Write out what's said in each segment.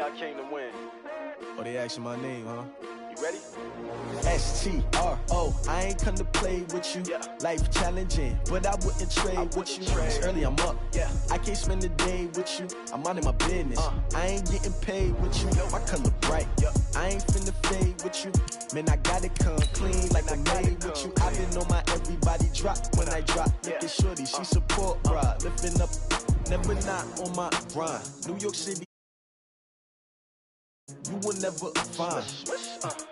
I came to win. Oh, they asking my name, huh? You ready? S-T-R-O, I ain't come to play with you. Yeah. Life challenging, but I wouldn't trade with you. It's early, I'm up. Yeah. I can't spend the day with you. I'm minding my business. I ain't getting paid with you. My color bright. I ain't finna fade with you. Man, I gotta come clean like I'm made with you. I've been on my everybody drop when I drop. Look at shorty, she support ride. Lifting up, never not on my grind. New York City, you will never find.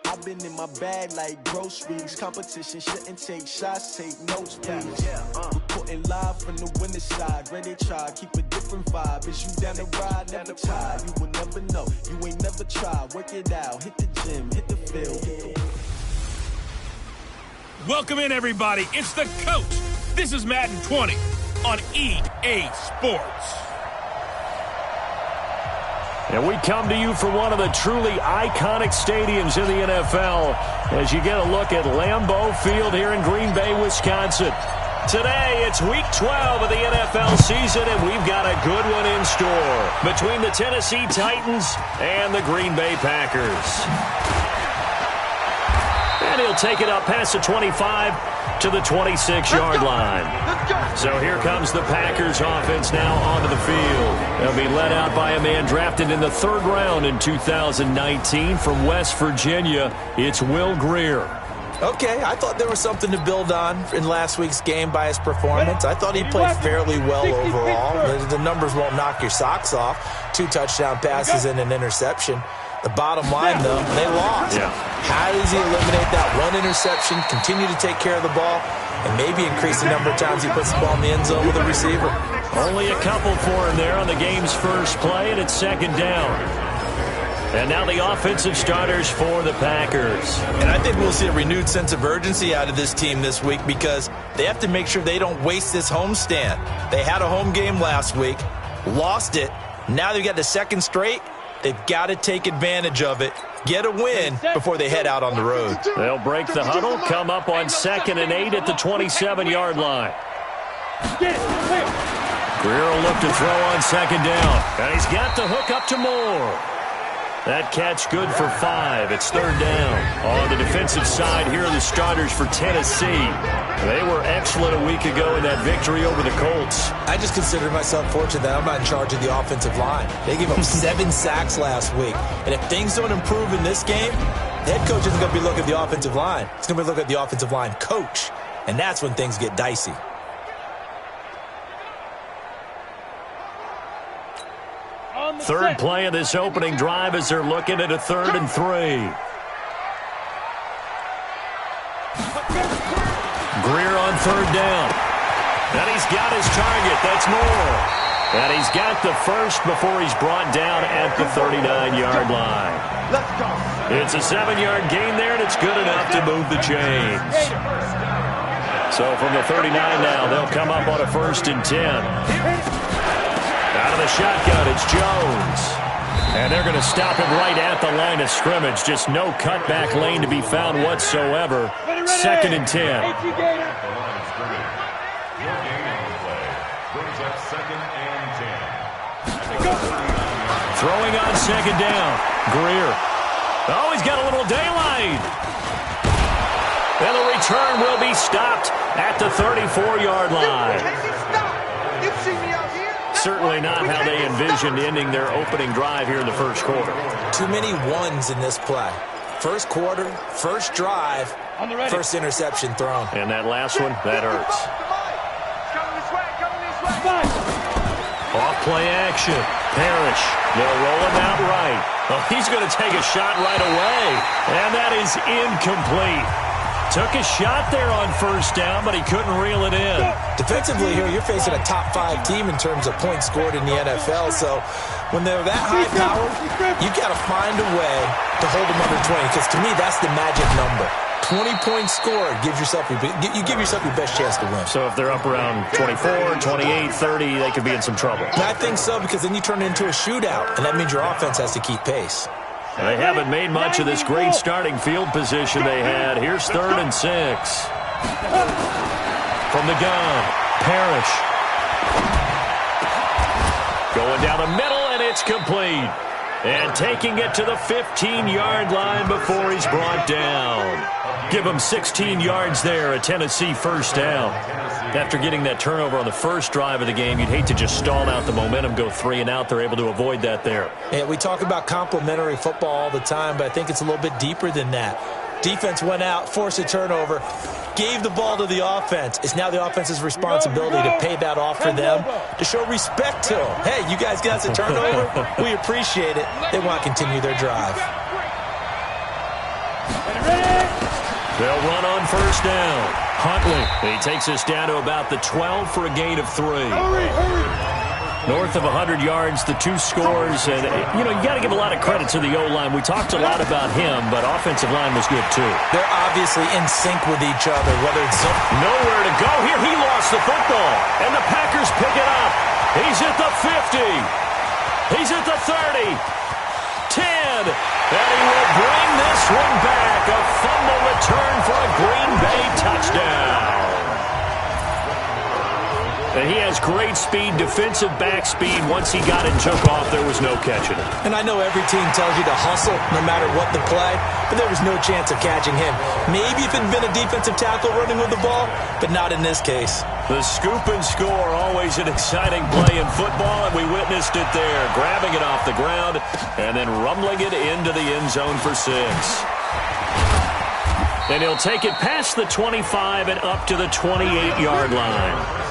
I've been in my bag like groceries. Competition shouldn't take shots, take notes, please. Reporting live from the winning side. Ready to try, keep a different vibe. Is you down the ride, never tired. You will never know, you ain't never tried. Work it out, hit the gym, hit the field. Welcome in, everybody. It's the coach. This is Madden 20 on EA Sports. And we come to you from one of the truly iconic stadiums in the NFL as you get a look at Lambeau Field here in Green Bay, Wisconsin. Today, it's Week 12 of the NFL season, and we've got a good one in store between the Tennessee Titans and the Green Bay Packers. And he'll take it up past the 25 to the 26-yard line. So here comes the Packers offense now onto the field. They'll be led out by a man drafted in the 3rd round in 2019 from West Virginia. It's Will Grier. Okay, I thought there was something to build on in last week's game by his performance. I thought he played fairly well overall. The numbers won't knock your socks off. 2 touchdown passes and an interception. The bottom line, though, they lost. Yeah. How does he eliminate that one interception, continue to take care of the ball, and maybe increase the number of times he puts the ball in the end zone with a receiver? Only a couple for him there on the game's first play, and it's 2nd down. And now the offensive starters for the Packers. And I think we'll see a renewed sense of urgency out of this team this week because they have to make sure they don't waste this homestand. They had a home game last week, lost it. Now they've got the 2nd straight. They've got to take advantage of it, get a win before they head out on the road. They'll break the huddle, come up on 2nd and 8 at the 27-yard line. Grier will look to throw on 2nd down. And he's got the hook up to Moore. That catch good for 5. It's 3rd down. On the defensive side, here are the starters for Tennessee. They were excellent a week ago in that victory over the Colts. I just consider myself fortunate that I'm not in charge of the offensive line. They gave up 7 sacks last week. And if things don't improve in this game, the head coach isn't going to be looking at the offensive line. He's going to be looking at the offensive line coach. And that's when things get dicey. Third play of this opening drive as they're looking at a 3rd and 3. Grier on 3rd down. And he's got his target. That's Moore. And he's got the first before he's brought down at the 39-yard line. It's a 7-yard gain there, and it's good enough to move the chains. So from the 39 now, they'll come up on a 1st and 10. Out of the shotgun, it's Jones. And they're going to stop him right at the line of scrimmage. Just no cutback lane to be found whatsoever. 2nd and 10. Throwing on 2nd down. Grier. Oh, he's got a little daylight. And the return will be stopped at the 34-yard line. Certainly not how they envisioned ending their opening drive here in the 1st quarter. Too many ones in this play. 1st quarter, 1st drive, 1st interception thrown. And that last one, that hurts. Off play action. Parrish. They'll roll him out right. Well, he's going to take a shot right away. And that is incomplete. Took a shot there on 1st down, but he couldn't reel it in. Defensively here, you're facing a top 5 team in terms of points scored in the NFL. So when they're that high powered, you got to find a way to hold them under 20. Because to me, that's the magic number. 20-point score gives yourself you give yourself your best chance to win. So if they're up around 24, 28, 30, they could be in some trouble. And I think so, because then you turn it into a shootout, and that means your offense has to keep pace. They haven't made much of this great starting field position they had. Here's 3rd and 6. From the gun, Parrish. Going down the middle, and it's complete. And taking it to the 15-yard line before he's brought down. Give him 16 yards there, a Tennessee first down. After getting that turnover on the first drive of the game, you'd hate to just stall out the momentum, go 3 and out. They're able to avoid that there. Yeah, we talk about complementary football all the time, but I think it's a little bit deeper than that. Defense went out, forced a turnover, gave the ball to the offense. It's now the offense's responsibility to pay that off for them, to show respect to them. Hey, you guys got us a turnover? We appreciate it. They want to continue their drive. They'll run on first down. Huntley, he takes us down to about the 12 for a gain of 3. North of 100 yards, the 2 scores. And, you know, you got to give a lot of credit to the O-line. We talked a lot about him, but offensive line was good, too. They're obviously in sync with each other, whether it's nowhere to go here. He lost the football, and the Packers pick it up. He's at the 50. He's at the 30. 10. And he will bring this one back. A fumble return for a Green Bay touchdown. And he has great speed, defensive back speed. Once he got it and took off, there was no catching it. And I know every team tells you to hustle no matter what the play, but there was no chance of catching him. Maybe if it had been a defensive tackle running with the ball, but not in this case. The scoop and score, always an exciting play in football, and we witnessed it there. Grabbing it off the ground and then rumbling it into the end zone for 6. And he'll take it past the 25 and up to the 28-yard line.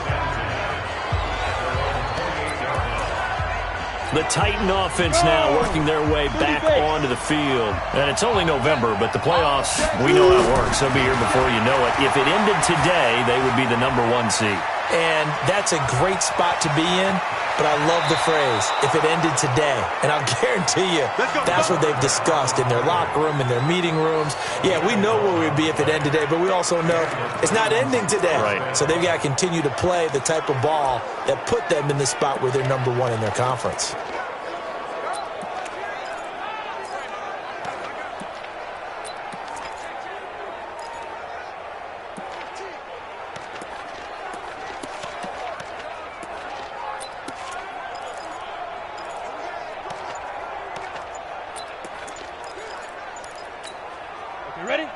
The Titan offense now working their way back onto the field. And it's only November, but the playoffs, we know how it works. They'll be here before you know it. If it ended today, they would be the #1 seed. And that's a great spot to be in, but I love the phrase, if it ended today. And I'll guarantee you, that's what they've discussed in their locker room, in their meeting rooms. Yeah, we know where we'd be if it ended today, but we also know it's not ending today. Right. So they've got to continue to play the type of ball that put them in the spot where they're #1 in their conference.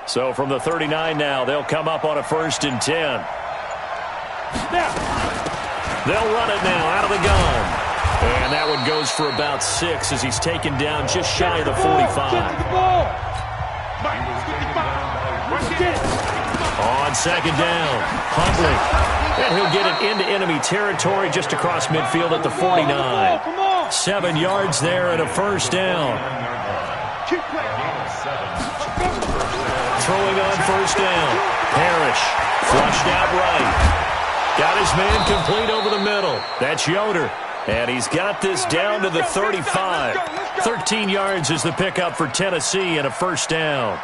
So from the 39 now, they'll come up on a 1st and 10. They'll run it now out of the gun. And that one goes for about 6 as he's taken down just shy of the 45. On 2nd down, Huntley. And he'll get it into enemy territory just across midfield at the 49. 7 yards there and a 1st down. Throwing on 1st down. Parrish flushed out right. Got his man complete over the middle. That's Yoder. And he's got this down to the 35. 13 yards is the pickup for Tennessee and a 1st down.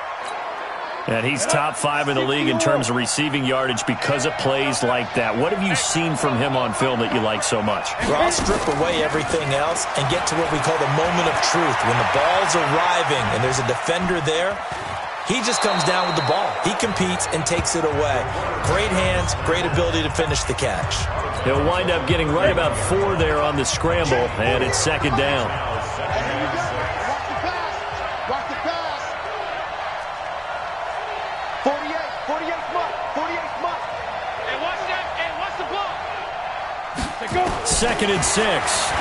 And he's top 5 in the league in terms of receiving yardage because of plays like that. What have you seen from him on film that you like so much? Well, I'll strip away everything else and get to what we call the moment of truth. When the ball's arriving and there's a defender there, he just comes down with the ball. He competes and takes it away. Great hands, great ability to finish the catch. He'll wind up getting right about 4 there on the scramble, and it's 2nd down. Second and 6.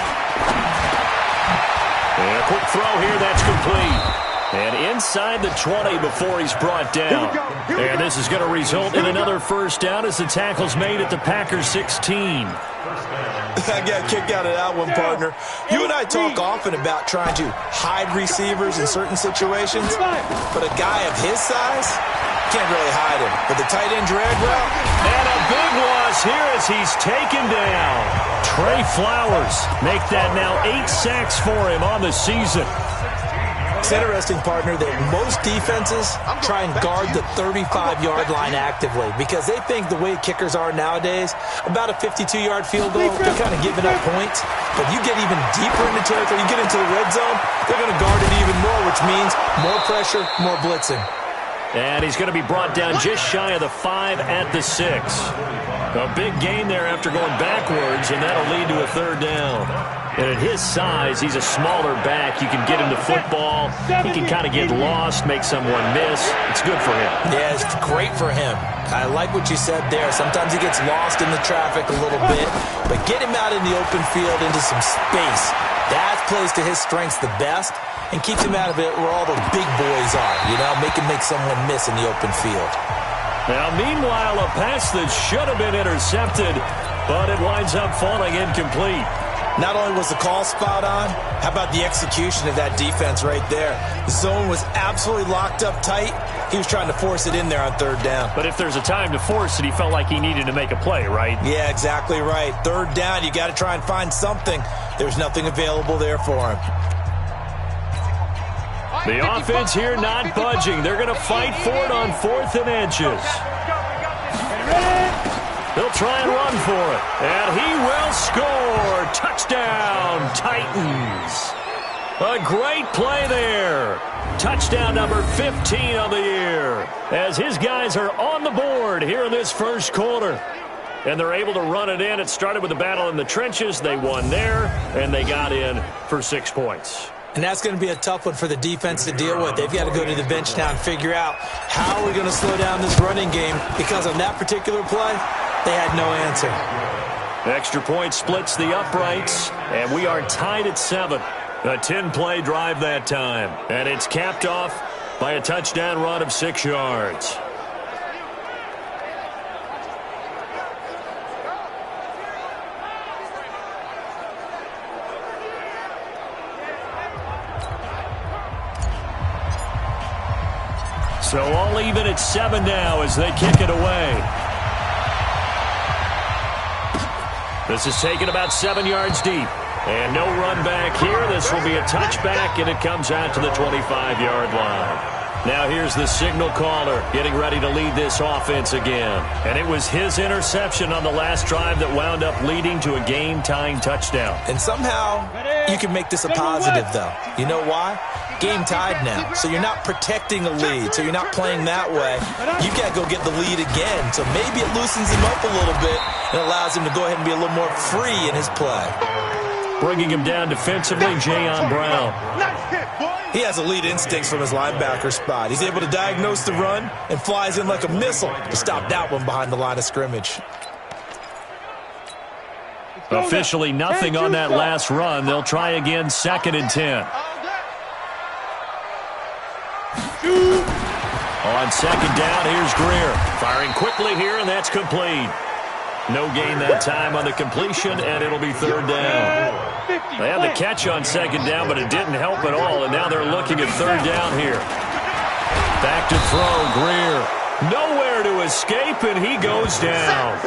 And a quick throw here, that's complete. And inside the 20 before he's brought down. And this is going to result in another 1st down as the tackle's made at the Packers 16. I got kicked out of that one, partner. You and I talk often about trying to hide receivers in certain situations, but a guy of his size can't really hide him. But the tight end drag route, and a big loss here as he's taken down. Trey Flowers make that now 8 sacks for him on the season. It's interesting, partner, that most defenses try and guard the 35-yard line actively because they think the way kickers are nowadays, about a 52-yard field goal, they're kind of giving up points. But you get even deeper into territory, you get into the red zone, they're going to guard it even more, which means more pressure, more blitzing. And he's going to be brought down just shy of the 5 at the 6. A big gain there after going backwards, and that'll lead to a 3rd down. And at his size, he's a smaller back. You can get him to football. He can kind of get lost, make someone miss. It's good for him. Yeah, it's great for him. I like what you said there. Sometimes he gets lost in the traffic a little bit, but get him out in the open field into some space. That plays to his strengths the best and keeps him out of it where all the big boys are, make him make someone miss in the open field. Now, meanwhile, a pass that should have been intercepted, but it winds up falling incomplete. Not only was the call spot on, how about the execution of that defense right there? The zone was absolutely locked up tight. He was trying to force it in there on third down. But if there's a time to force it, he felt like he needed to make a play, right? Yeah, exactly right. Third down, you got to try and find something. There's nothing available there for him. The offense here not budging. They're going to fight for it on 4th and inches. They'll try and run for it. And he will score. Touchdown, Titans. A great play there. Touchdown number 15 of the year. As his guys are on the board here in this first quarter. And they're able to run it in. It started with a battle in the trenches. They won there, and they got in for 6 points. And that's going to be a tough one for the defense to deal with. They've got to go to the bench now and figure out how are we going to slow down this running game, because on that particular play, they had no answer. Extra point splits the uprights, and we are tied at 7. A 10-play drive that time. And it's capped off by a touchdown run of 6 yards. So all even at 7 now as they kick it away. This is taken about 7 yards deep. And no run back here. This will be a touchback, and it comes out to the 25-yard line. Now here's the signal caller getting ready to lead this offense again. And it was his interception on the last drive that wound up leading to a game-tying touchdown. And somehow you can make this a positive, though. You know why? Game tied now, so you're not protecting a lead, so you're not playing that way. You've got to go get the lead again, so maybe it loosens him up a little bit and allows him to go ahead and be a little more free in his play. Bringing him down defensively, Jayon Brown. He has elite instincts from his linebacker spot. He's able to diagnose the run and flies in like a missile to stop that one behind the line of scrimmage. Officially nothing on that last run. They'll try again, 2nd and 10. On 2nd down, here's Greer. Firing quickly here, and that's complete. No gain that time on the completion, and it'll be 3rd down. They had the catch on 2nd down, but it didn't help at all, and now they're looking at 3rd down here. Back to throw, Greer. Nowhere to escape, and he goes down.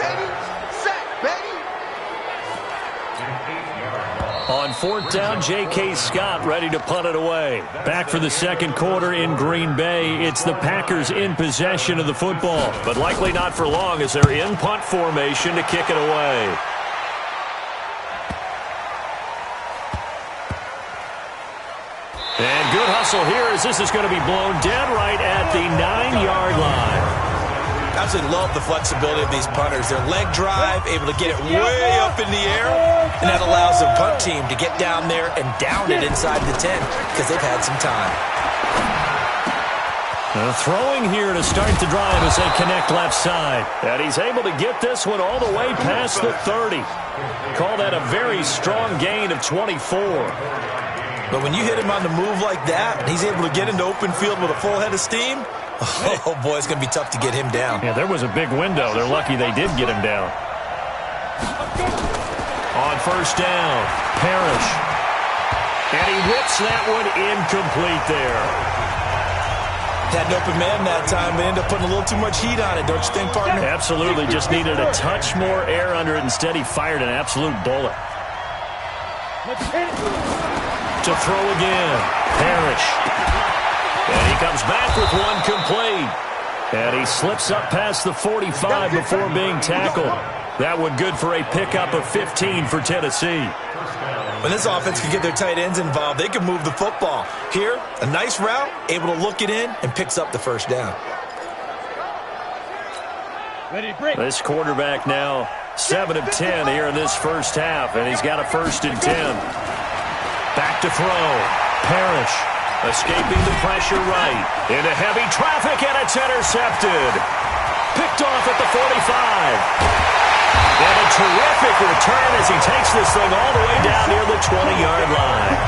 On 4th down, J.K. Scott ready to punt it away. Back for the second quarter in Green Bay. It's the Packers in possession of the football, but likely not for long as they're in punt formation to kick it away. And good hustle here as this is going to be blown dead right at the 9-yard line. I absolutely love the flexibility of these punters. Their leg drive, able to get it way up in the air, and that allows the punt team to get down there and down it inside the 10 because they've had some time. Throwing here to start the drive as they connect left side. And he's able to get this one all the way past the 30. Call that a very strong gain of 24. But when you hit him on the move like that, and he's able to get into open field with a full head of steam, oh, boy, it's going to be tough to get him down. Yeah, there was a big window. They're lucky they did get him down. On 1st down, Parrish. And he whips that one incomplete there. Had an open man that time, but ended up putting a little too much heat on it, don't you think, partner? Absolutely. Just needed a touch more air under it. Instead, he fired an absolute bullet. To throw again, Parrish. And he comes back with one complete. And he slips up past the 45 before being tackled. That one good for a pickup of 15 for Tennessee. When this offense can get their tight ends involved, they can move the football. Here, a nice route, able to look it in, and picks up the 1st down. This quarterback now 7 of 10 here in this first half, and he's got a 1st and 10. Back to throw. Parrish escaping the pressure right. Into heavy traffic, and it's intercepted. Picked off at the 45. And a terrific return as he takes this thing all the way down near the 20-yard line.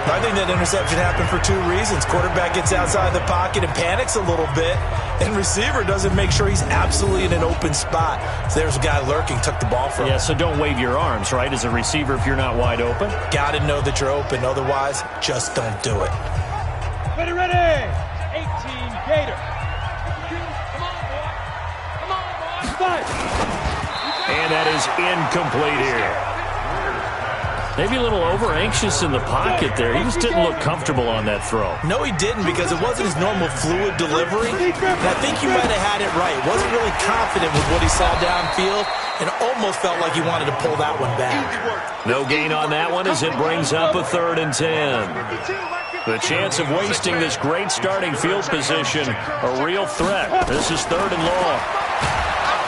I think that interception happened for 2 reasons. Quarterback gets outside the pocket and panics a little bit, and receiver doesn't make sure he's absolutely in an open spot. So there's a guy lurking, took the ball from him. Yeah, so don't wave your arms, right, as a receiver if you're not wide open. Got to know that you're open. Otherwise, just don't do it. Ready, ready. 18 Gator. Come on, boy. And that is incomplete here. Maybe a little over-anxious in the pocket there. He just didn't look comfortable on that throw. No, he didn't, because it wasn't his normal fluid delivery. And I think he might have had it right. Wasn't really confident with what he saw downfield and almost felt like he wanted to pull that one back. No gain on that one as it brings up a 3rd and 10. The chance of wasting this great starting field position, a real threat. This is 3rd and long.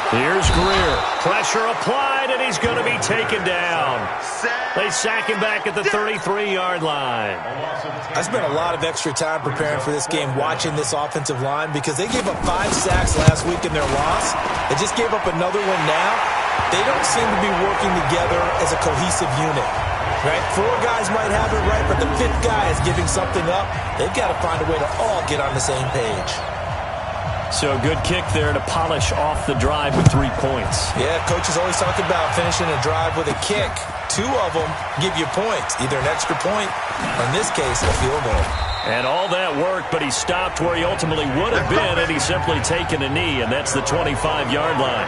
Here's Greer. Pressure applied, and he's going to be taken down. They sack him back at the 33-yard line. I spent a lot of extra time preparing for this game watching this offensive line because they gave up 5 sacks last week in their loss. They just gave up another one now. They don't seem to be working together as a cohesive unit. Right? 4 guys might have it right, but the 5th guy is giving something up. They've got to find a way to all get on the same page. So good kick there to polish off the drive with 3 points. Yeah, coaches always talk about finishing a drive with a kick. 2 of them give you points, either an extra point or, in this case, a field goal. And all that work, but he stopped where he ultimately would have been had he simply taken a knee, and that's the 25-yard line.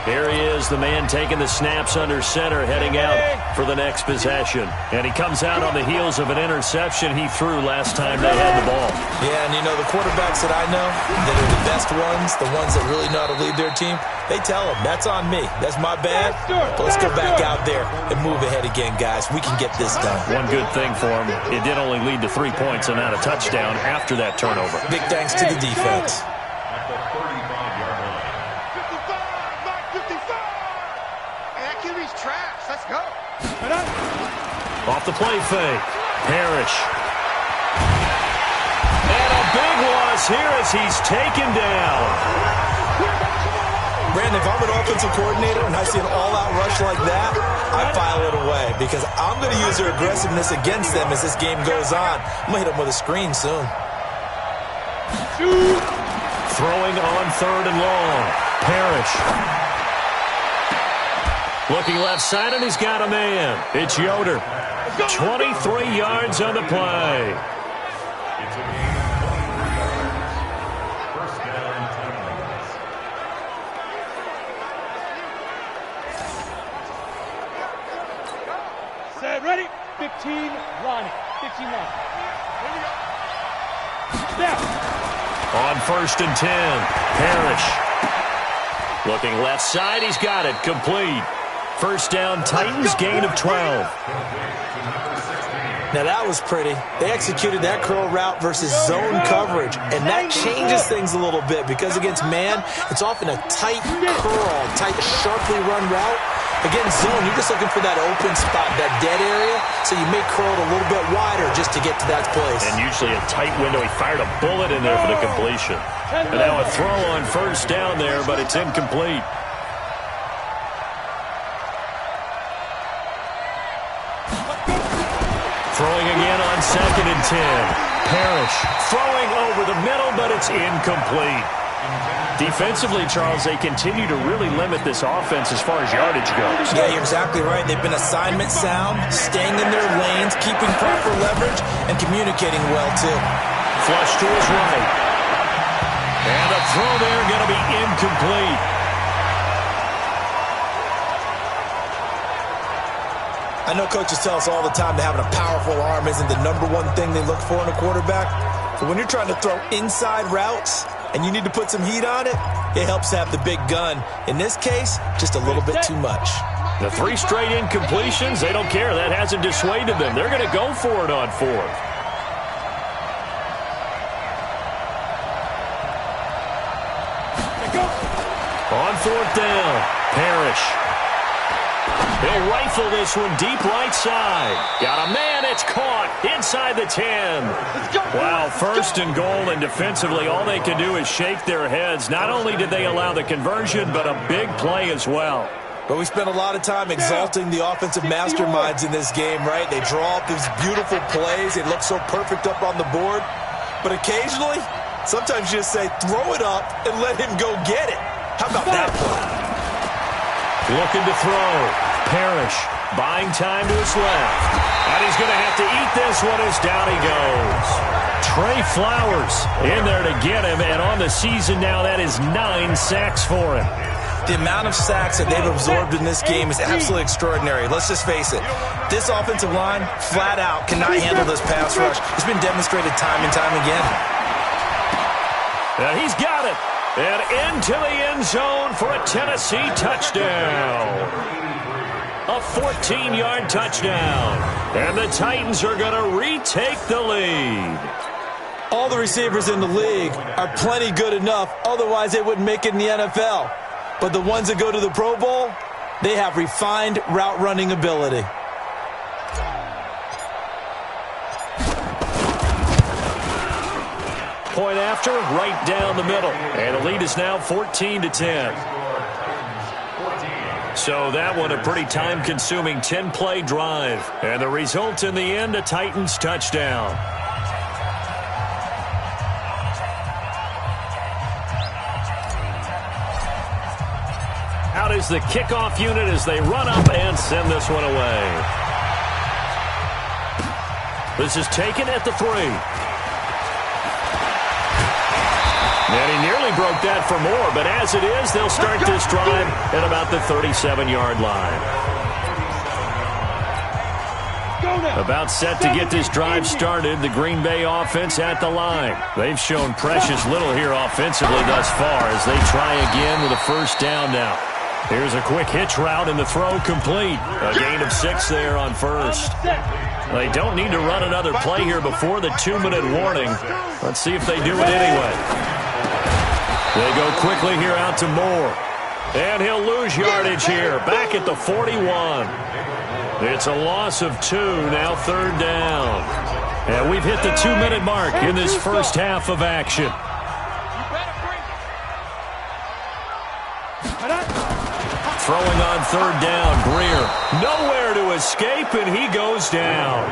Here he is, the man taking the snaps under center, heading out for the next possession. And he comes out on the heels of an interception he threw last time they had the ball. Yeah, and you know, the quarterbacks that I know that are the best ones, the ones that really know how to lead their team, they tell them, that's on me. That's my bad. But let's go back out there and move ahead again, guys. We can get this done. One good thing for him, it did only lead to 3 points and not a touchdown after that turnover. Big thanks to the defense. Off the play fake. Parrish. And a big loss here as he's taken down. Brandon, if I'm an offensive coordinator and I see an all-out rush like that, I file it away because I'm going to use their aggressiveness against them as this game goes on. I'm going to hit them with a screen soon. Throwing on 3rd and long. Parrish. Looking left side, and he's got a man. It's Yoder. 23 yards on the play. Set, ready? 15, Ronnie. 15, Ronnie. Here we go. Snap. On 1st and 10, Parrish. Looking left side, he's got it. Complete. First down, Titans, gain of 12. Now that was pretty. They executed that curl route versus zone coverage, and that changes things a little bit because against man, it's often a tight curl, tight, sharply run route. Against zone, you're just looking for that open spot, that dead area, so you may curl it a little bit wider just to get to that place. And usually a tight window. He fired a bullet in there for the completion. And now a throw on 1st down there, but it's incomplete. Throwing again on 2nd and 10. Parrish throwing over the middle, but it's incomplete. Defensively, Charles, they continue to really limit this offense as far as yardage goes. Yeah, you're exactly right. They've been assignment sound, staying in their lanes, keeping proper leverage, and communicating well, too. Flush to his right. And a throw there going to be incomplete. I know coaches tell us all the time that having a powerful arm isn't the #1 thing they look for in a quarterback. But when you're trying to throw inside routes and you need to put some heat on it, it helps to have the big gun. In this case, just a little bit too much. The 3 straight incompletions, they don't care. That hasn't dissuaded them. They're going to go for it on 4th. 4th down. Parrish. He'll rifle this one deep right side. Got a man. It's caught inside the 10. Wow, 1st and goal, and defensively all they can do is shake their heads. Not only did they allow the conversion, but a big play as well. But we spent a lot of time exalting the offensive masterminds in this game, right? They draw up these beautiful plays. They look so perfect up on the board. But occasionally, sometimes you just say, throw it up and let him go get it. How about that play? Looking to throw. Parrish buying time to his left. And he's going to have to eat this one as down he goes. Trey Flowers in there to get him. And on the season now, that is 9 sacks for him. The amount of sacks that they've absorbed in this game is absolutely extraordinary. Let's just face it. This offensive line, flat out, cannot handle this pass rush. It's been demonstrated time and time again. And he's got it. And into the end zone for a Tennessee touchdown. A 14-yard touchdown. And the Titans are going to retake the lead. All the receivers in the league are plenty good enough. Otherwise, they wouldn't make it in the NFL. But the ones that go to the Pro Bowl, they have refined route running ability. Point after, right down the middle. And the lead is now 14-10. So that one a pretty time-consuming 10-play drive. And the result in the end, a Titans touchdown. Out is the kickoff unit as they run up and send this one away. This is taken at the 3. And he nearly broke that for more, but as it is, they'll start this drive at about the 37-yard line. About set to get this drive started, the Green Bay offense at the line. They've shown precious little here offensively thus far as they try again with a 1st down now. Here's a quick hitch route and the throw complete. A gain of 6 there on 1st. They don't need to run another play here before the 2-minute warning. Let's see if they do it anyway. They go quickly here out to Moore. And he'll lose yardage here. Back at the 41. It's a loss of 2, now 3rd down. And we've hit the 2-minute mark in this first half of action. Throwing on 3rd down, Greer. Nowhere to escape, and he goes down.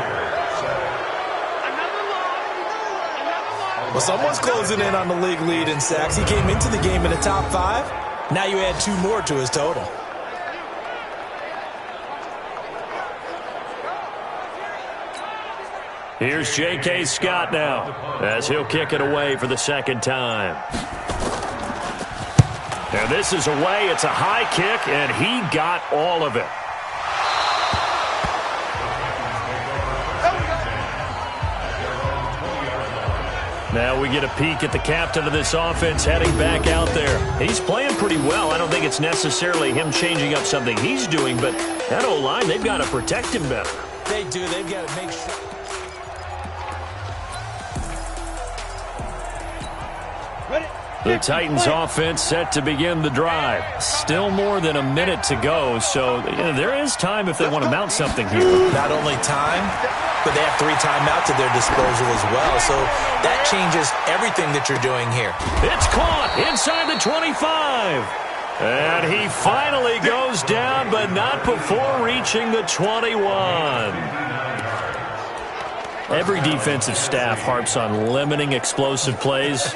Well, someone's closing in on the league lead in sacks. He came into the game in the top 5. Now you add 2 more to his total. Here's J.K. Scott now as he'll kick it away for the 2nd time. And this is away. It's a high kick, and he got all of it. Now we get a peek at the captain of this offense heading back out there. He's playing pretty well. I don't think it's necessarily him changing up something he's doing, but that O-line, they've got to protect him better. They do. They've got to make sure. The Titans offense set to begin the drive. Still more than a minute to go, so there is time if they want to mount something here. Not only time, but they have 3 timeouts at their disposal as well, so that changes everything that you're doing here. It's caught inside the 25. And he finally goes down, but not before reaching the 21. Every defensive staff harps on limiting explosive plays.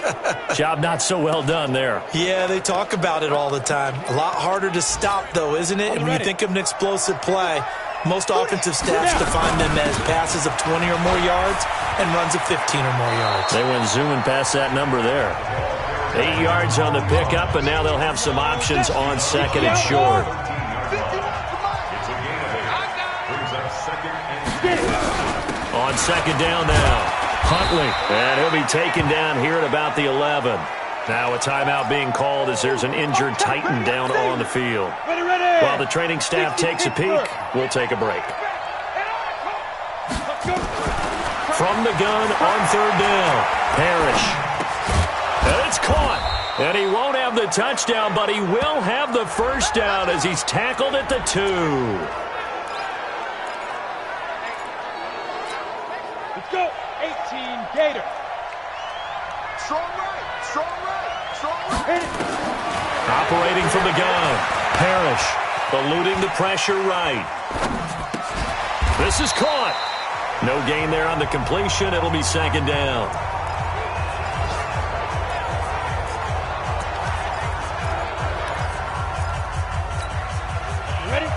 Job not so well done there. Yeah, they talk about it all the time. A lot harder to stop, though, isn't it? And when you think of an explosive play, most offensive staffs define them as passes of 20 or more yards and runs of 15 or more yards. They went zooming past that number there. 8 yards on the pickup, and now they'll have some options on 2nd and short. On 2nd down now, Huntley. And he'll be taken down here at about the 11. Now a timeout being called as there's an injured Titan down on the field. While the training staff takes a peek, we'll take a break. From the gun on 3rd down, Parrish. And it's caught. And he won't have the touchdown, but he will have the first down as he's tackled at the 2. Let's go. 18 Gator. Strong right, strong right, strong right. Hit it. Operating from the gun. Parrish eluding the pressure right. This is caught. No gain there on the completion. It'll be second down. You ready?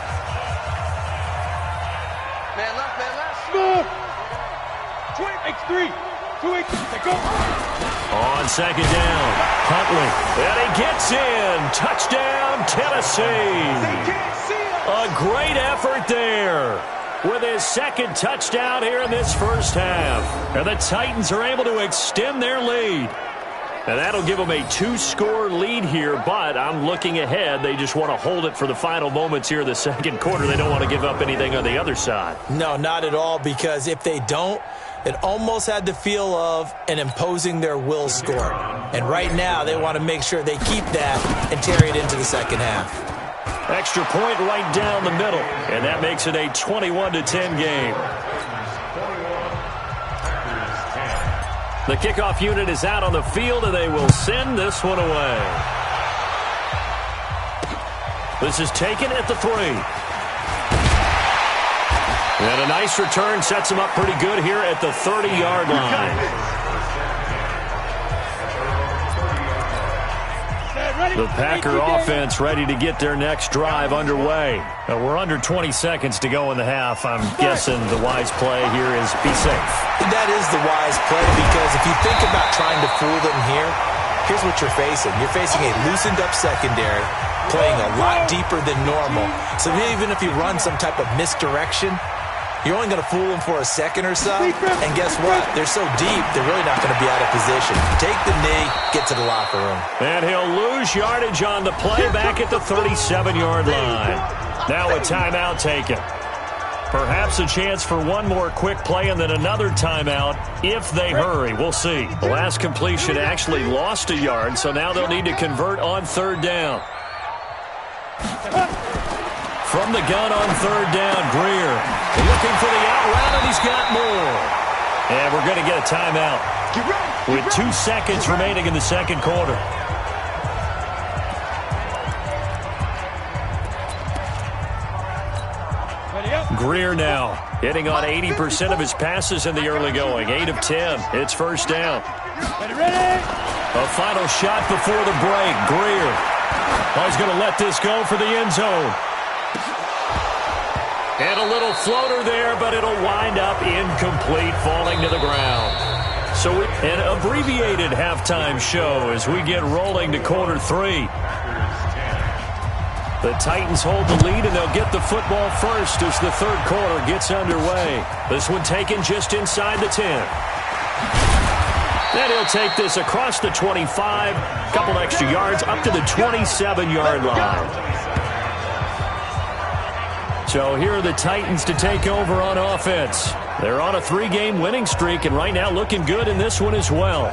Man left, Smooth. 2-3. 2-8. Go. On second down, Huntley. And he gets in. Touchdown, Tennessee. A great effort there with his second touchdown here in this first half. And the Titans are able to extend their lead. And that'll give them a 2-score lead here, but I'm looking ahead. They just want to hold it for the final moments here in the second quarter. They don't want to give up anything on the other side. No, not at all, because if they don't, it almost had the feel of an imposing their will score. And right now, they want to make sure they keep that and carry it into the second half. Extra point right down the middle, and that makes it a 21-10 game. The kickoff unit is out on the field, and they will send this one away. This is taken at the 3. And a nice return sets him up pretty good here at the 30-yard line. The Packer offense ready to get their next drive underway. We're under 20 seconds to go in the half. I'm guessing the wise play here is be safe. That is the wise play, because if you think about trying to fool them here, here's what you're facing. You're facing a loosened up secondary, playing a lot deeper than normal. So even if you run some type of misdirection, you're only going to fool them for a second or so. And guess what? They're so deep, they're really not going to be out of position. Take the knee, get to the locker room. And he'll lose yardage on the play back at the 37-yard line. Now a timeout taken. Perhaps a chance for one more quick play and then another timeout if they hurry. We'll see. The last completion actually lost a yard, so now they'll need to convert on third down. From the gun on third down, Greer looking for the out route, and he's got more. And we're going to get a timeout with 2 seconds remaining in the second quarter. Greer now hitting on 80% of his passes in the early going. 8 of 10. It's first down. A final shot before the break. Greer. He's going to let this go for the end zone. And a little floater there, but it'll wind up incomplete, falling to the ground. So an abbreviated halftime show as we get rolling to quarter 3. The Titans hold the lead, and they'll get the football first as the third quarter gets underway. This one taken just inside the 10. Then he'll take this across the 25, couple extra yards up to the 27-yard line. So here are the Titans to take over on offense. They're on a 3-game winning streak, and right now looking good in this one as well.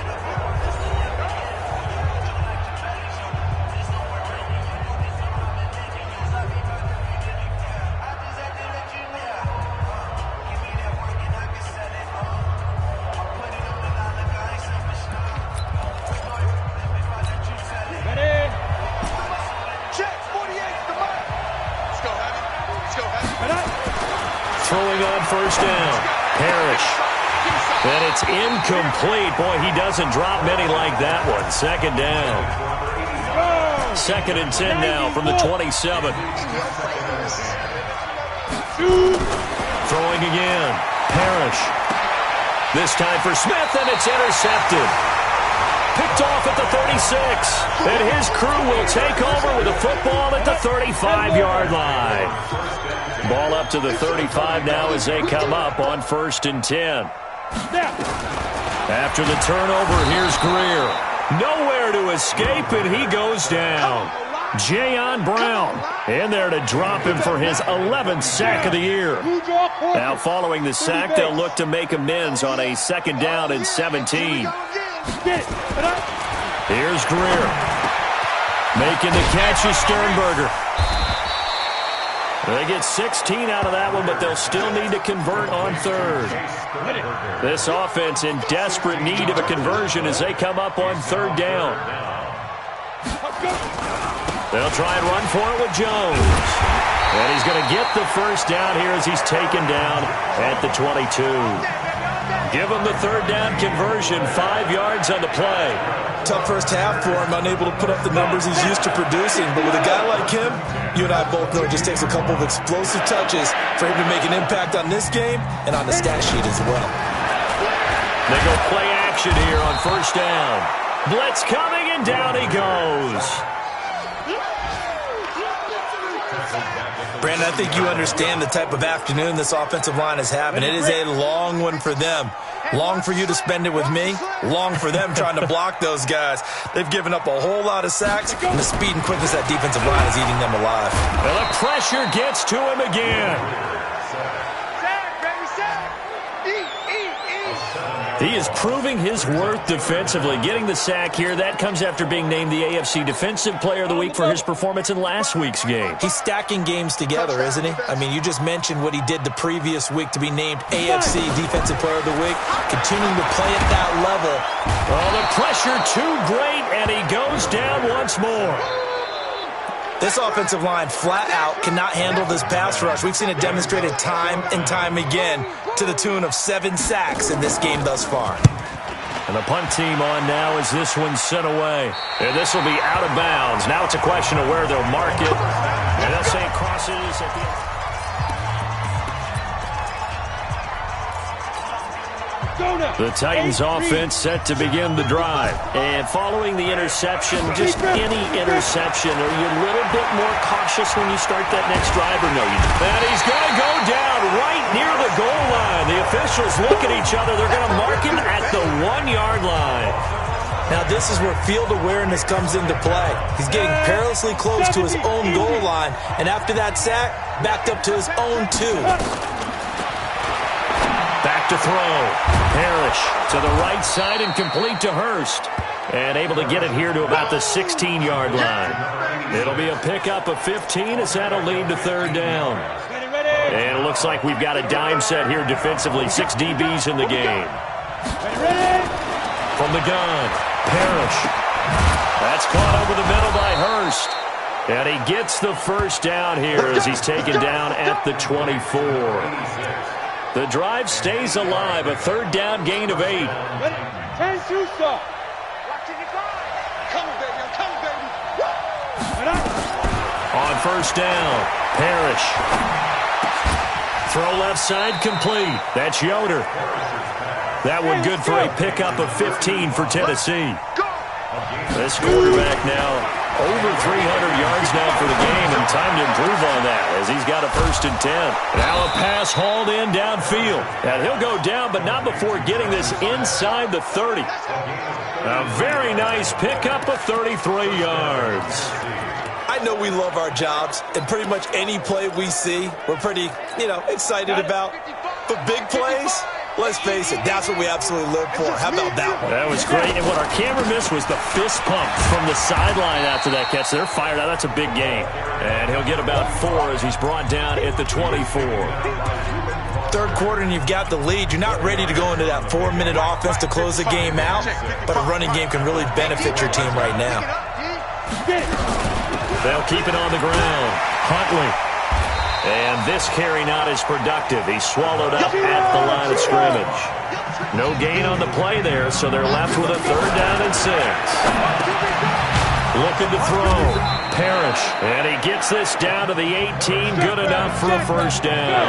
Throwing on first down. Parrish. And it's incomplete. Boy, he doesn't drop many like that one. Second down. 2nd and 10 now from the 27. Throwing again. Parrish. This time for Smith, and it's intercepted. Picked off at the 36. And his crew will take over with the football at the 35-yard line. Ball up to the 35 now as they come up on 1st and 10. After the turnover, here's Greer. Nowhere to escape, and he goes down. Jayon Brown in there to drop him for his 11th sack of the year. Now following the sack, they'll look to make amends on a 2nd down and 17. Here's Greer. Making the catch is Sternberger. They get 16 out of that one, but they'll still need to convert on third. This offense in desperate need of a conversion as they come up on third down. They'll try and run for it with Jones. And he's going to get the first down here as he's taken down at the 22. Give him the third down conversion, 5 yards on the play. Tough first half for him, unable to put up the numbers he's used to producing. But with a guy like him, you and I both know it just takes a couple of explosive touches for him to make an impact on this game and on the stat sheet as well. They go play action here on first down. Blitz coming, and down he goes. Brandon, I think you understand the type of afternoon this offensive line is having. It is a long one for them. Long for you to spend it with me. Long for them trying to block those guys. They've given up a whole lot of sacks, and the speed and quickness of that defensive line is eating them alive. Well, the pressure gets to him again. He is proving his worth defensively, getting the sack here. That comes after being named the AFC Defensive Player of the Week for his performance in last week's game. He's stacking games together, isn't he? I mean, you just mentioned what he did the previous week to be named AFC Defensive Player of the Week, continuing to play at that level. Oh, the pressure too great, and he goes down once more. This offensive line flat out cannot handle this pass rush. We've seen it demonstrated time and time again to the tune of 7 sacks in this game thus far. And the punt team on now as this one's sent away. And this will be out of bounds. Now it's a question of where they'll mark it. And they'll say it crosses at the... The Titans offense set to begin the drive. And following the interception, just any interception, are you a little bit more cautious when you start that next drive or no? And he's going to go down right near the goal line. The officials look at each other. They're going to mark him at the 1-yard line. Now this is where field awareness comes into play. He's getting perilously close to his own goal line. And after that sack, backed up to his own 2. Back to throw. Parrish to the right side and complete to Hurst. And able to get it here to about the 16-yard line. It'll be a pickup of 15 as that'll lead to third down. And it looks like we've got a dime set here defensively. 6 DBs in the game. From the gun, Parrish. That's caught over the middle by Hurst. And he gets the first down here as he's taken down at the 24. The drive stays alive, a third down gain of 8. 10 to stop. On first down, Parrish. Throw left side complete. That's Yoder. That one good for a pickup of 15 for Tennessee. This quarterback now over 300 yards now for the game, and time to improve on that as he's got a 1st and 10. Now a pass hauled in downfield. And he'll go down, but not before getting this inside the 30. A very nice pickup of 33 yards. I know we love our jobs, and pretty much any play we see, we're pretty, excited about. But big plays, let's face it, that's what we absolutely live for. How about that one? That was great. And what our camera missed was the fist pump from the sideline after that catch. They're fired out. That's a big game. And he'll get about 4 as he's brought down at the 24. Third quarter and you've got the lead. You're not ready to go into that 4-minute offense to close the game out, but a running game can really benefit your team right now. They'll keep it on the ground. Huntley. And this carry not as productive. He's swallowed up at the line of scrimmage. No gain on the play there, so they're left with a 3rd down and 6. Looking to throw. Parrish. And he gets this down to the 18. Good enough for a 1st down.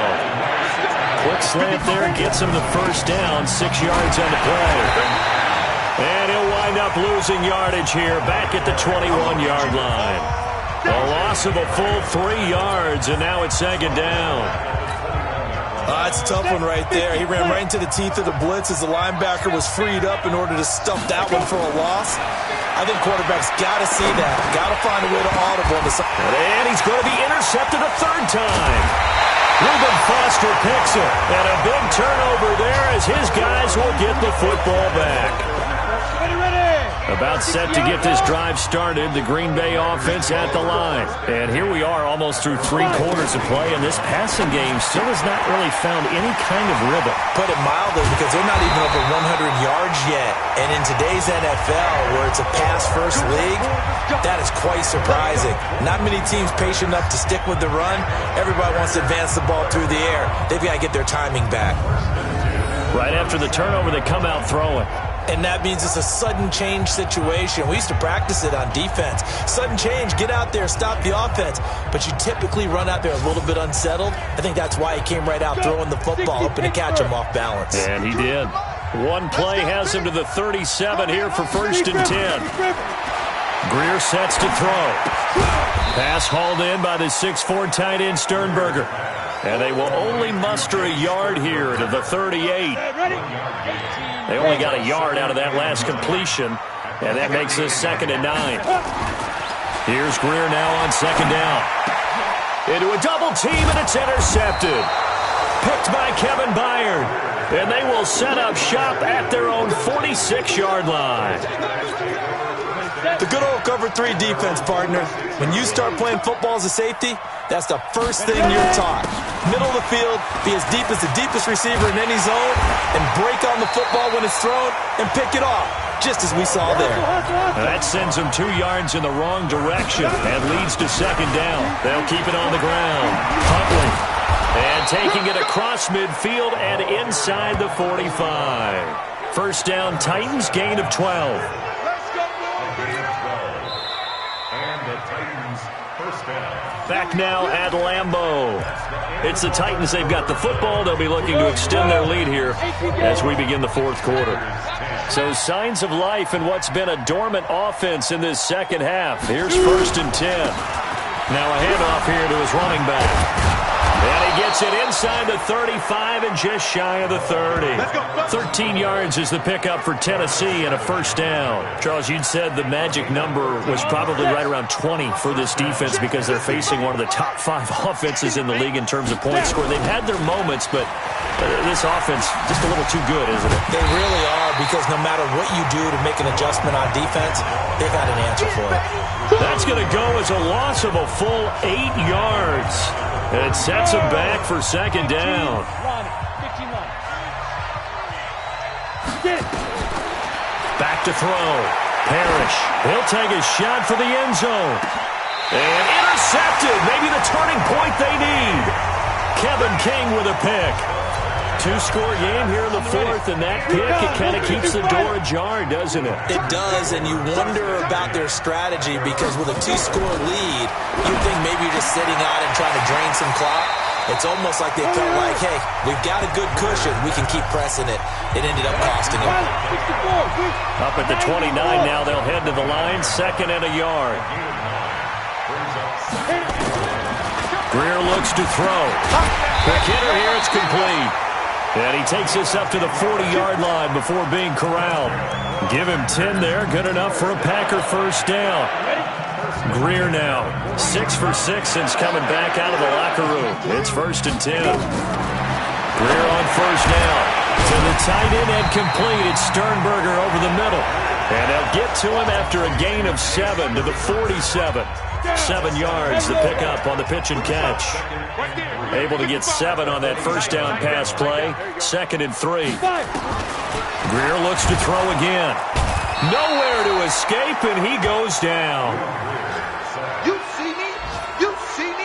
Quick slant there gets him the 1st down. 6 yards on the play. And he'll wind up losing yardage here back at the 21-yard line. A loss of a full 3 yards, and now it's 2nd down. That's a tough one right there. He ran right into the teeth of the blitz as the linebacker was freed up in order to stuff that one for a loss. I think quarterbacks got to see that. Got to find a way to audible. And he's going to be intercepted a 3rd time. Reuben Foster picks it, and a big turnover there as his guys will get the football back. About set to get this drive started, the Green Bay offense at the line. And here we are almost through 3 quarters of play, and this passing game still has not really found any kind of rhythm. Put it mildly, because they're not even over 100 yards yet. And in today's NFL, where it's a pass-first league, that is quite surprising. Not many teams patient enough to stick with the run. Everybody wants to advance the ball through the air. They've got to get their timing back. Right after the turnover, they come out throwing. And that means it's a sudden change situation. We used to practice it on defense. Sudden change, get out there, stop the offense. But you typically run out there a little bit unsettled. I think that's why he came right out throwing the football, hoping to catch him off balance. And he did. One play has him to the 37 here for 1st and 10. Greer sets to throw. Pass hauled in by the 6'4" tight end Sternberger. And they will only muster a yard here to the 38. They only got a yard out of that last completion, and that makes this 2nd and 9. Here's Greer now on 2nd down. Into a double team, and it's intercepted. Picked by Kevin Byard. And they will set up shop at their own 46-yard line. The good old cover 3 defense, partner. When you start playing football as a safety, that's the first thing you're taught. Middle of the field, be as deep as the deepest receiver in any zone, and break on the football when it's thrown and pick it off, just as we saw there. That sends them 2 yards in the wrong direction and leads to 2nd down. They'll keep it on the ground. Huntley. And taking it across midfield and inside the 45. 1st down, Titans, gain of 12. Back now at Lambeau. It's the Titans. They've got the football. They'll be looking to extend their lead here as we begin the 4th quarter. So signs of life in what's been a dormant offense in this 2nd half. Here's 1st and 10. Now a handoff here to his running back. And he gets it inside the 35 and just shy of the 30. 13 yards is the pickup for Tennessee and a 1st down. Charles, you'd said the magic number was probably right around 20 for this defense because they're facing one of the top 5 offenses in the league in terms of points scored. They've had their moments, but this offense just a little too good, isn't it? They really are, because no matter what you do to make an adjustment on defense, they've got an answer for it. That's going to go as a loss of a full 8 yards. And it sets him back for 2nd down. Back to throw. Parrish. He'll take a shot for the end zone. And intercepted. Maybe the turning point they need. Kevin King with a pick. 2-score game here in the 4th, and that pick, it kind of keeps the door ajar, doesn't it? It does, and you wonder about their strategy, because with a 2-score lead, you'd think maybe you're just sitting out and trying to drain some clock. It's almost like they felt like, hey, we've got a good cushion. We can keep pressing it. It ended up costing them. Up at the 29 now, they'll head to the line, 2nd and a yard. Greer looks to throw. Quick hitter here, it's complete. And he takes this up to the 40-yard line before being corralled. Give him 10 there. Good enough for a Packer 1st down. Greer now 6 for 6 since coming back out of the locker room. It's 1st and 10. Greer on 1st down. To the tight end and complete. It's Sternberger over the middle. And they'll get to him after a gain of 7 to the 47. 7 yards, the pickup on the pitch and catch. Able to get 7 on that 1st down pass play. 2nd and 3. Greer looks to throw again. Nowhere to escape, and he goes down.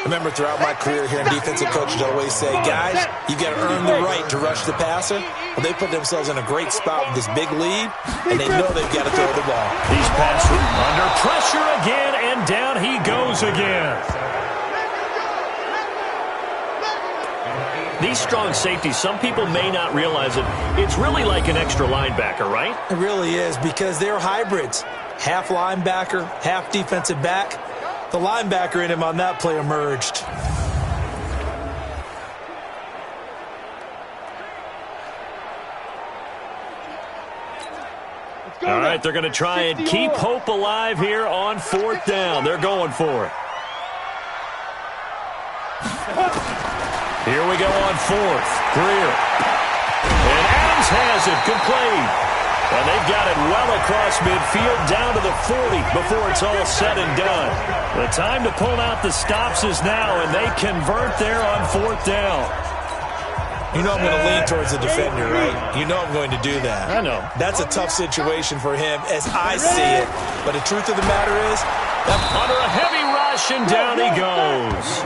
I remember throughout my career here in defensive coaches always say, guys, you got to earn the right to rush the passer. Well, they put themselves in a great spot with this big lead, and they know they've got to throw the ball. He's passing under pressure again, and down he goes again. These strong safeties, some people may not realize it. It's really like an extra linebacker, right? It really is, because they're hybrids. Half linebacker, half defensive back. The linebacker in him on that play emerged. All right, they're going to try and keep hope alive here on 4th down. They're going for it. Here we go on 4th. Greer. And Adams has it complete. And they've got it well across midfield down to the 40 before it's all said and done. The time to pull out the stops is now, and they convert there on 4th down. You know I'm going to lean towards the defender, right? You know I'm going to do that. I know. That's a tough situation for him as I see it. But the truth of the matter is, under a heavy rush, and down he goes.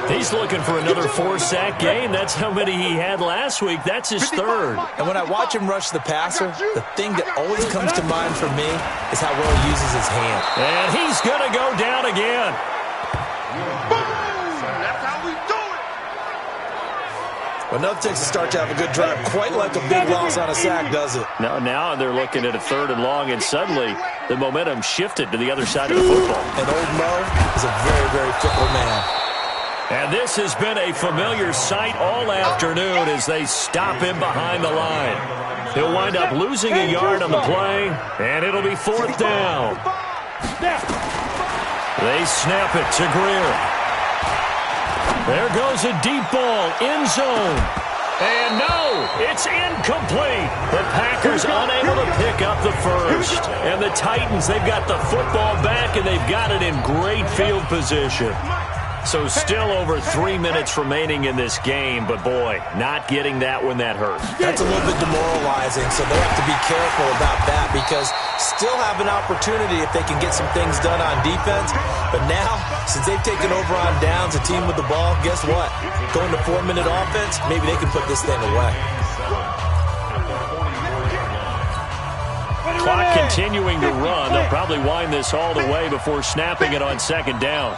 He's looking for another 4-sack game. That's how many he had last week. That's his 3rd. And when I watch him rush the passer, the thing that always comes to mind for me is how well he uses his hand. And he's going to go down again. That's how we do it. But another Texas start to have a good drive, quite like a big loss on a sack, does it? Now they're looking at a 3rd and long, and suddenly the momentum shifted to the other side of the football. And old Mo is a very, very fickle man. And this has been a familiar sight all afternoon as they stop him behind the line. He'll wind up losing a yard on the play, and it'll be 4th down. They snap it to Greer. There goes a deep ball, end zone. And no, it's incomplete. The Packers unable to pick up the first. And the Titans, they've got the football back, and they've got it in great field position. So still over 3 minutes remaining in this game, but boy, not getting that when that hurt. That's a little bit demoralizing, so they have to be careful about that because still have an opportunity if they can get some things done on defense. But now, since they've taken over on downs, a team with the ball, guess what? Going to 4-minute offense, maybe they can put this thing away. Clock continuing to run. They'll probably wind this all the way before snapping it on 2nd down.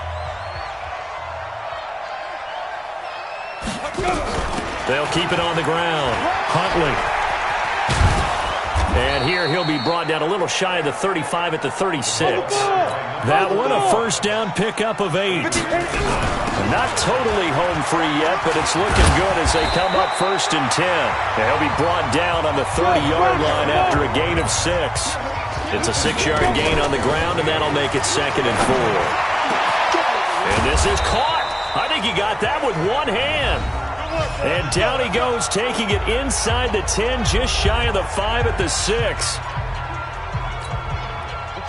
They'll keep it on the ground. Huntley. And here he'll be brought down a little shy of the 35 at the 36. That one a 1st down pickup of 8. Not totally home free yet, but it's looking good as they come up 1st and 10. And he'll be brought down on the 30-yard line after a gain of 6. It's a 6-yard gain on the ground, and that'll make it 2nd and 4. And this is caught. I think he got that with one hand. And down he goes, taking it inside the 10, just shy of the 5 at the 6.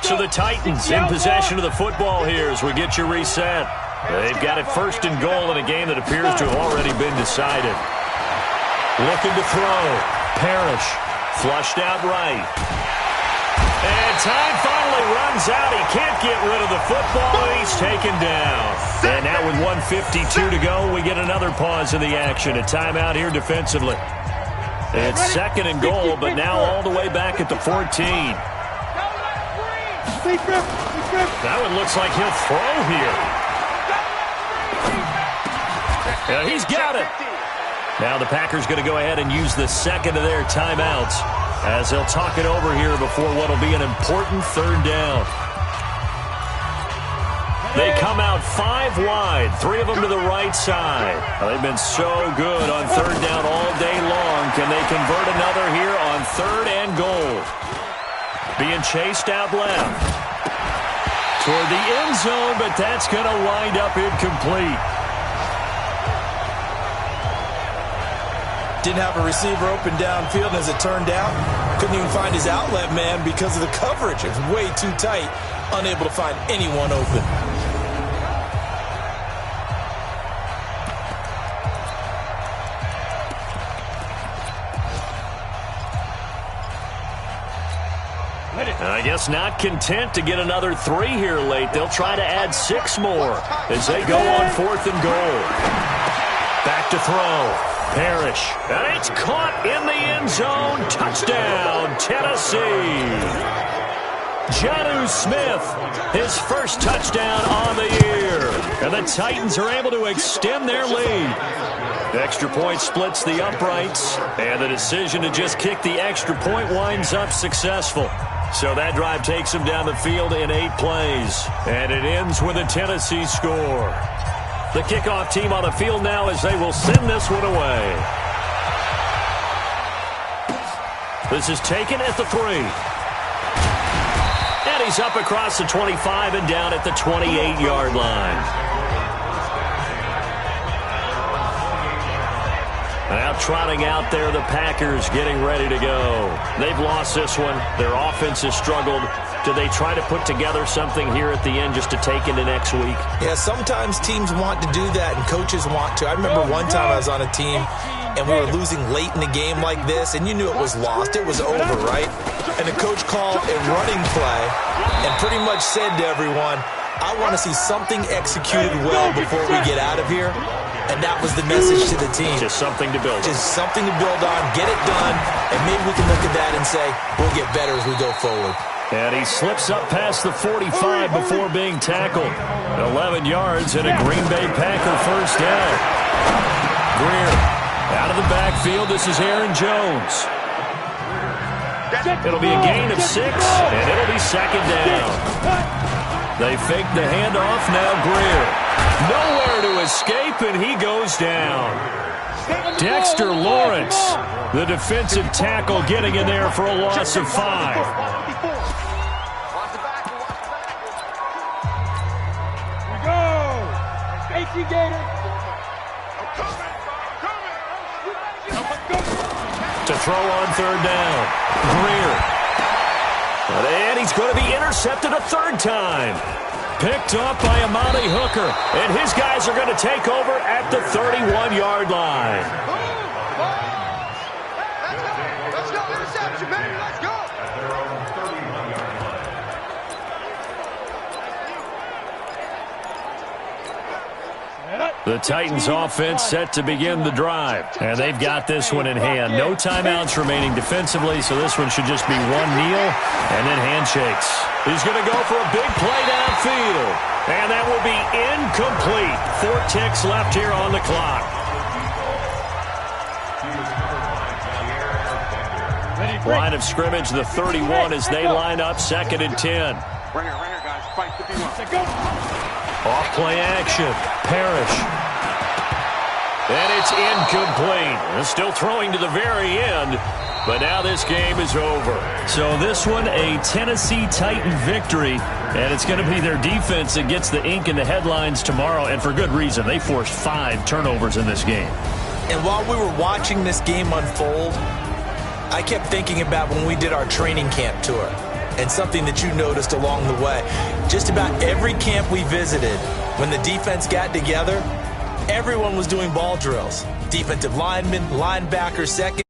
So the Titans in possession of the football here as we get you reset. They've got it 1st and goal in a game that appears to have already been decided. Looking to throw. Parrish. Flushed out right. And time finally runs out. He can't get rid of the football, and he's taken down. And now with 1:52 to go, we get another pause in the action. A timeout here defensively. It's 2nd and goal, but now all the way back at the 14. That one looks like he'll throw here. Yeah, he's got it. Now the Packers going to go ahead and use the 2nd of their timeouts as they'll talk it over here before what will be an important 3rd down. They come out 5 wide, 3 of them to the right side. They've been so good on 3rd down all day long. Can they convert another here on 3rd and goal? Being chased out left toward the end zone, but that's going to wind up incomplete. Didn't have a receiver open downfield, and as it turned out, couldn't even find his outlet man because of the coverage. It was way too tight, unable to find anyone open. I guess not content to get another 3 here late. They'll try to add 6 more as they go on 4th and goal. Back to throw. Parrish. And it's caught in the end zone. Touchdown, Tennessee. Jonnu Smith, his first touchdown on the year. And the Titans are able to extend their lead. The extra point splits the uprights, and the decision to just kick the extra point winds up successful. So that drive takes them down the field in 8 plays, and it ends with a Tennessee score. The kickoff team on the field now as they will send this one away. This is taken at the 3. And he's up across the 25 and down at the 28-yard line. Now trotting out there, the Packers getting ready to go. They've lost this one. Their offense has struggled. Do they try to put together something here at the end just to take into next week? Yeah, sometimes teams want to do that and coaches want to. I remember one time I was on a team and we were losing late in the game like this, and you knew it was lost. It was over, right? And the coach called a running play and pretty much said to everyone, I want to see something executed well before we get out of here. And that was the message to the team. Just something to build on. Just something to build on, get it done, and maybe we can look at that and say, we'll get better as we go forward. And he slips up past the 45 before being tackled. 11 yards and a Green Bay Packer first down. Greer out of the backfield. This is Aaron Jones. It'll be a gain of 6, and it'll be second down. They fake the handoff. Now Greer. Nowhere to escape, and he goes down. Dexter Lawrence, the defensive tackle, getting in there for a loss of 5. Here we go. 18 Gators. To throw on third down. Greer. And he's going to be intercepted a third time. Picked up by Amani Hooker. And his guys are going to take over at the 31-yard line. Let's go. Interception, baby. Let's go. The Titans offense set to begin the drive. And they've got this one in hand. No timeouts remaining defensively, so this one should just be one kneel and then handshakes. He's going to go for a big play downfield. And that will be incomplete. 4 ticks left here on the clock. Line of scrimmage, the 31 as they line up, 2nd and 10. Right here, guys. Fight 51. Off play action. Parrish. And it's incomplete. Still throwing to the very end, but now this game is over. So this one, a Tennessee Titan victory, and it's going to be their defense that gets the ink in the headlines tomorrow, and for good reason. They forced 5 turnovers in this game. And while we were watching this game unfold, I kept thinking about when we did our training camp tour and something that you noticed along the way. Just about every camp we visited, when the defense got together, everyone was doing ball drills. Defensive linemen, linebackers, second.